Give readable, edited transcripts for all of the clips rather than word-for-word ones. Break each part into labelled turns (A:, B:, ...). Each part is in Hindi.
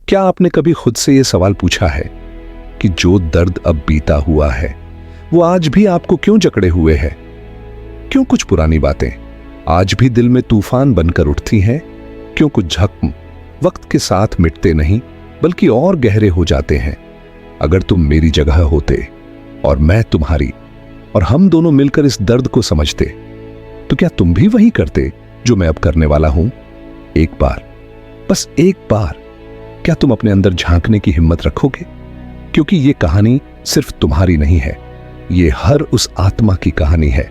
A: क्या आपने कभी खुद से यह सवाल पूछा है कि जो दर्द अब बीता हुआ है वो आज भी आपको क्यों जकड़े हुए है? क्यों कुछ पुरानी बातें आज भी दिल में तूफान बनकर उठती हैं? क्यों कुछ जख्म वक्त के साथ मिटते नहीं बल्कि और गहरे हो जाते हैं? अगर तुम मेरी जगह होते और मैं तुम्हारी और हम दोनों मिलकर इस दर्द को समझते तो क्या तुम भी वही करते जो मैं अब करने वाला हूं? एक बार, बस एक बार, क्या तुम अपने अंदर झांकने की हिम्मत रखोगे? क्योंकि ये कहानी सिर्फ तुम्हारी नहीं है, ये हर उस आत्मा की कहानी है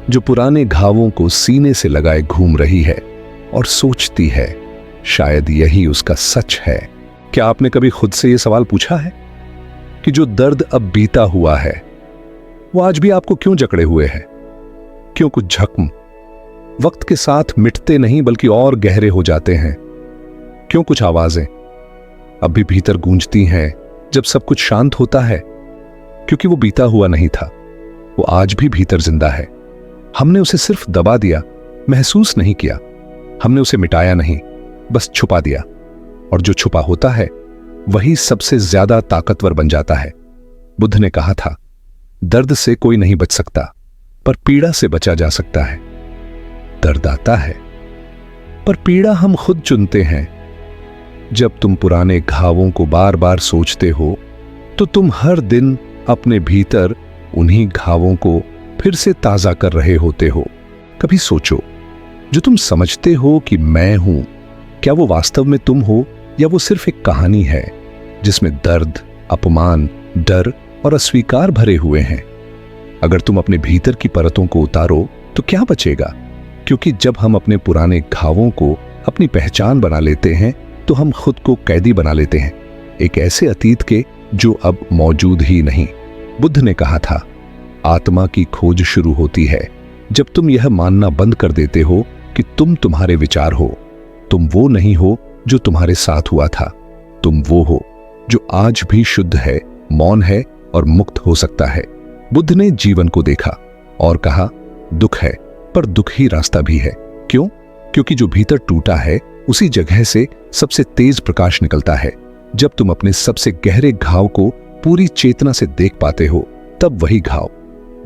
A: जो पुराने घावों को सीने से लगाए घूम रही है और सोचती है शायद यही उसका सच है। क्या आपने कभी खुद से यह सवाल पूछा है कि जो दर्द अब बीता हुआ है वो आज भी आपको क्यों जकड़े हुए है? क्यों कुछ जख्म वक्त के साथ मिटते नहीं बल्कि और गहरे हो जाते हैं? क्यों कुछ आवाजें अब भी भीतर गूंजती हैं जब सब कुछ शांत होता है? क्योंकि वो बीता हुआ नहीं था, वो आज भी भीतर जिंदा है। हमने उसे सिर्फ दबा दिया, महसूस नहीं किया। हमने उसे मिटाया नहीं, बस छुपा दिया। और जो छुपा होता है वही सबसे ज्यादा ताकतवर बन जाता है। बुद्ध ने कहा था, दर्द से कोई नहीं बच सकता पर पीड़ा से बचा जा सकता है। दर्द आता है पर पीड़ा हम खुद चुनते हैं। जब तुम पुराने घावों को बार बार सोचते हो तो तुम हर दिन अपने भीतर उन्हीं घावों को फिर से ताजा कर रहे होते हो। कभी सोचो, जो तुम समझते हो कि मैं हूं, क्या वो वास्तव में तुम हो या वो सिर्फ एक कहानी है जिसमें दर्द, अपमान, डर और अस्वीकार भरे हुए हैं? अगर तुम अपने भीतर की परतों को उतारो तो क्या बचेगा? क्योंकि जब हम अपने पुराने घावों को अपनी पहचान बना लेते हैं तो हम खुद को कैदी बना लेते हैं, एक ऐसे अतीत के जो अब मौजूद ही नहीं। बुद्ध ने कहा था, आत्मा की खोज शुरू होती है जब तुम यह मानना बंद कर देते हो कि तुम तुम्हारे विचार हो। तुम वो नहीं हो जो तुम्हारे साथ हुआ था, तुम वो हो जो आज भी शुद्ध है, मौन है और मुक्त हो सकता है। बुद्ध ने जीवन को देखा और कहा, दुख है पर दुख ही रास्ता भी है। क्यों? क्योंकि जो भीतर टूटा है उसी जगह से सबसे तेज प्रकाश निकलता है। जब तुम अपने सबसे गहरे घाव को पूरी चेतना से देख पाते हो तब वही घाव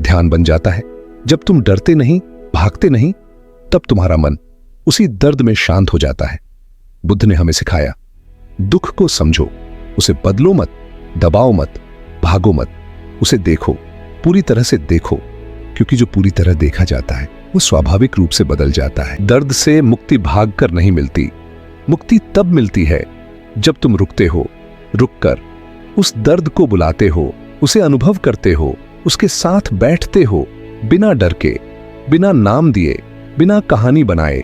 A: ध्यान बन जाता है। जब तुम डरते नहीं, भागते नहीं, तब तुम्हारा मन उसी दर्द में शांत हो जाता है। बुद्ध ने हमें सिखाया, दुख को समझो, उसे बदलो मत, दबाओ मत, भागो मत, उसे देखो, पूरी तरह से देखो। क्योंकि जो पूरी तरह देखा जाता है वो स्वाभाविक रूप से बदल जाता है। दर्द से मुक्ति भागकर नहीं मिलती, मुक्ति तब मिलती है जब तुम रुकते हो, रुककर उस दर्द को बुलाते हो, उसे अनुभव करते हो, उसके साथ बैठते हो, बिना डर के, बिना नाम दिए, बिना कहानी बनाए।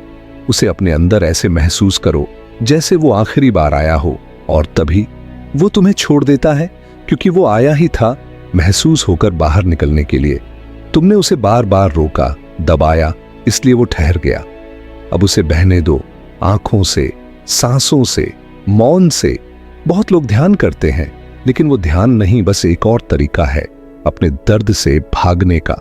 A: उसे अपने अंदर ऐसे महसूस करो जैसे वो आखिरी बार आया हो, और तभी वो तुम्हें छोड़ देता है क्योंकि वो आया ही था महसूस होकर बाहर निकलने के लिए। तुमने उसे बार बार रोका, दबाया, इसलिए वो ठहर गया। अब उसे बहने दो, आंखों से, सांसों से, मौन से। बहुत लोग ध्यान करते हैं लेकिन वो ध्यान नहीं, बस एक और तरीका है अपने दर्द से भागने का।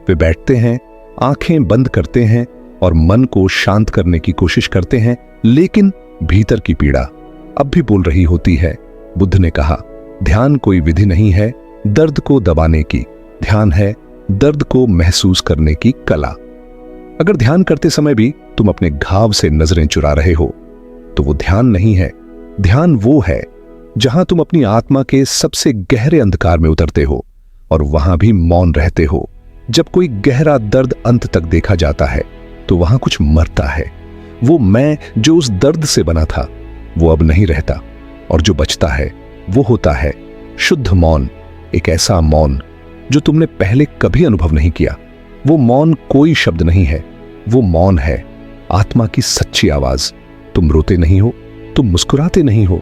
A: वे बैठते हैं, आंखें बंद करते हैं और मन को शांत करने की कोशिश करते हैं, लेकिन भीतर की पीड़ा अब भी बोल रही होती है। बुद्ध ने कहा, ध्यान कोई विधि नहीं है दर्द को दबाने की, ध्यान है दर्द को महसूस करने की कला। अगर ध्यान करते समय भी तुम अपने घाव से नजरें चुरा रहे हो तो वो ध्यान नहीं है। ध्यान वो है जहां तुम अपनी आत्मा के सबसे गहरे अंधकार में उतरते हो और वहां भी मौन रहते हो। जब कोई गहरा दर्द अंत तक देखा जाता है तो वहां कुछ मरता है। वो मैं जो उस दर्द से बना था वो अब नहीं रहता, और जो बचता है वो होता है शुद्ध मौन। एक ऐसा मौन जो तुमने पहले कभी अनुभव नहीं किया। वो मौन कोई शब्द नहीं है, वो मौन है आत्मा की सच्ची आवाज। तुम रोते नहीं हो, तुम मुस्कुराते नहीं हो,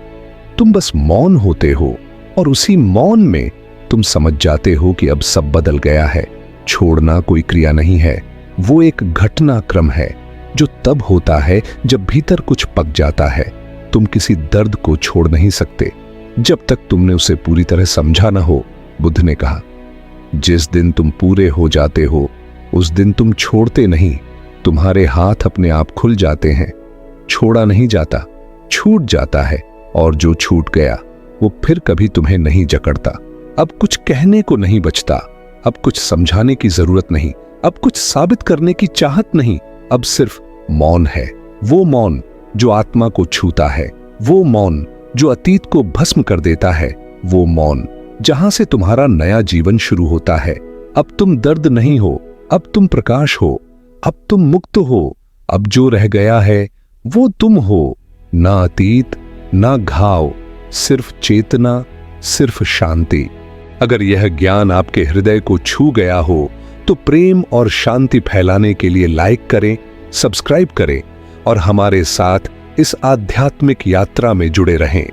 A: तुम बस मौन होते हो, और उसी मौन में तुम समझ जाते हो कि अब सब बदल गया है। छोड़ना कोई क्रिया नहीं है, वो एक घटनाक्रम है जो तब होता है जब भीतर कुछ पक जाता है। तुम किसी दर्द को छोड़ नहीं सकते जब तक तुमने उसे पूरी तरह समझा ना हो। बुद्ध ने कहा, जिस दिन तुम पूरे हो जाते हो उस दिन तुम छोड़ते नहीं, तुम्हारे हाथ अपने आप खुल जाते हैं। छोड़ा नहीं जाता, छूट जाता है। और जो छूट गया वो फिर कभी तुम्हें नहीं जकड़ता। अब कुछ कहने को नहीं बचता, अब कुछ समझाने की जरूरत नहीं, अब कुछ साबित करने की चाहत नहीं, अब सिर्फ मौन है। वो मौन जो आत्मा को छूता है, वो मौन जो अतीत को भस्म कर देता है, वो मौन जहां से तुम्हारा नया जीवन शुरू होता है। अब तुम दर्द नहीं हो, अब तुम प्रकाश हो, अब तुम मुक्त हो, अब जो रह गया है वो तुम हो। ना अतीत, ना घाव, सिर्फ चेतना, सिर्फ शांति। अगर यह ज्ञान आपके हृदय को छू गया हो तो प्रेम और शांति फैलाने के लिए लाइक करें, सब्सक्राइब करें और हमारे साथ इस आध्यात्मिक यात्रा में जुड़े रहें।